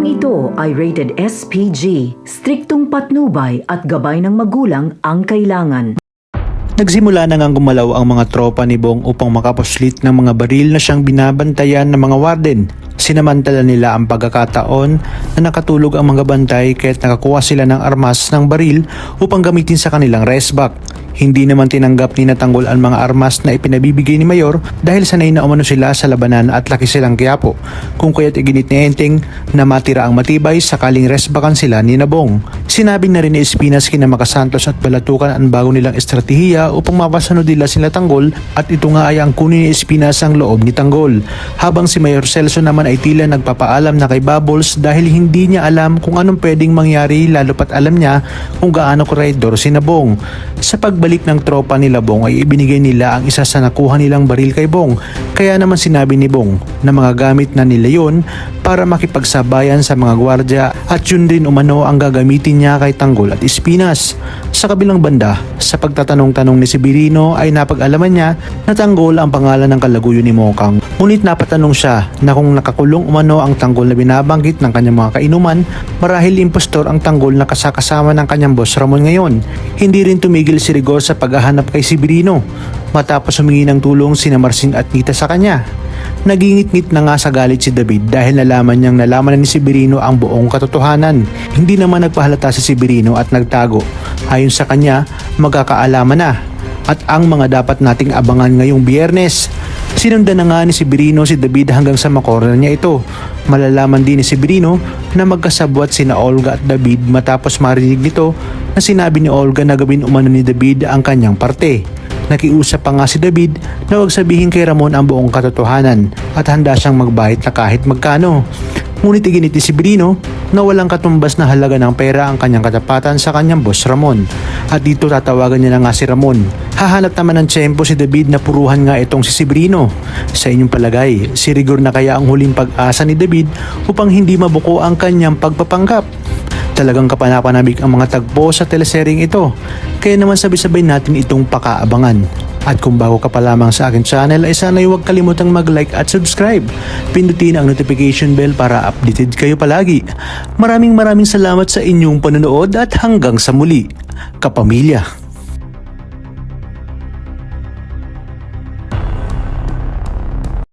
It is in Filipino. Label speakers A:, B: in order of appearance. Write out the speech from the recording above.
A: Programang ito ay rated SPG, striktong patnubay at gabay ng magulang ang kailangan.
B: Nagsimula na ngang gumalaw ang mga tropa ni Bong upang makapuslit ng mga baril na siyang binabantayan ng mga warden. Sinamantala nila ang pagkakataon na nakatulog ang mga bantay kaya't nakakuha sila ng armas ng baril upang gamitin sa kanilang restback. Hindi naman tinanggap ni Natanggol ang mga armas na ipinabibigay ni Mayor dahil sanay na umano sila sa labanan at laki silang Quiapo. Kung kaya't iginit ni Enteng na matira ang matibay sakaling restbackan sila ni Nabong. Sinabi na rin ni Espinas kina Makasantos at Balatukan ang bago nilang estratehiya upang mapasunod nila sila Tanggol at ito nga ay ang kunin ni Espinas ang loob ni Tanggol. Habang si Mayor Celso naman ay tila nagpapaalam na kay Bubbles dahil hindi niya alam kung anong pwedeng mangyari lalo pat alam niya kung gaano koredor si Nabong. Sa pagbalik ng tropa ni Bong ay ibinigay nila ang isa sa nakuha nilang baril kay Bong. Kaya naman sinabi ni Bong na mga gamit na nila yon para makipagsabayan sa mga gwardya at yun din umano ang gagamitin niya kay Tanggol at Espinas. Sa kabilang banda, sa pagtatanong-tanong ni Severino ay napag-alaman niya na Tanggol ang pangalan ng kalaguyo ni Mokang. Ngunit napatanong siya na kung nakakulong umano ang Tanggol na binabanggit ng kanyang mga kainuman, marahil impostor ang Tanggol na kasakasama ng kanyang boss Ramon ngayon. Hindi rin tumigil si Rigor sa paghahanap kay Severino matapos humingi ng tulong sina Marsing at Nita sa kanya. Nagingit-ngit na nga sa galit si David dahil nalaman na ni Severino ang buong katotohanan. Hindi naman nagpahalata si Severino at nagtago. Ayon sa kanya, magkakaalaman na at ang mga dapat nating abangan ngayong Biyernes. Sinundan na nga ni Severino si David hanggang sa makorner niya ito. Malalaman din ni Severino na magkasabwat sina Olga at David matapos marinig nito na sinabi ni Olga na gawin umano ni David ang kanyang parte. Nakiusap pa nga si David na huwag sabihin kay Ramon ang buong katotohanan at handa siyang magbahit na kahit magkano. Ngunit iginit ni Severino na walang katumbas na halaga ng pera ang kanyang katapatan sa kanyang boss Ramon. At dito tatawagan niya na nga si Ramon. Hahanap naman ng tiyempo si David na puruhan nga itong si Severino. Sa inyong palagay, si Rigor na kaya ang huling pag-asa ni David upang hindi mabuko ang kanyang pagpapanggap? Talagang kapanapanabik ang mga tagpo sa telesering ito. Kaya naman sabay-sabay natin itong pakaabangan. At kung bago ka pa lamang sa akin channel ay sana'y huwag kalimutang mag-like at subscribe. Pindutin ang notification bell para updated kayo palagi. Maraming salamat sa inyong panonood at hanggang sa muli, kapamilya.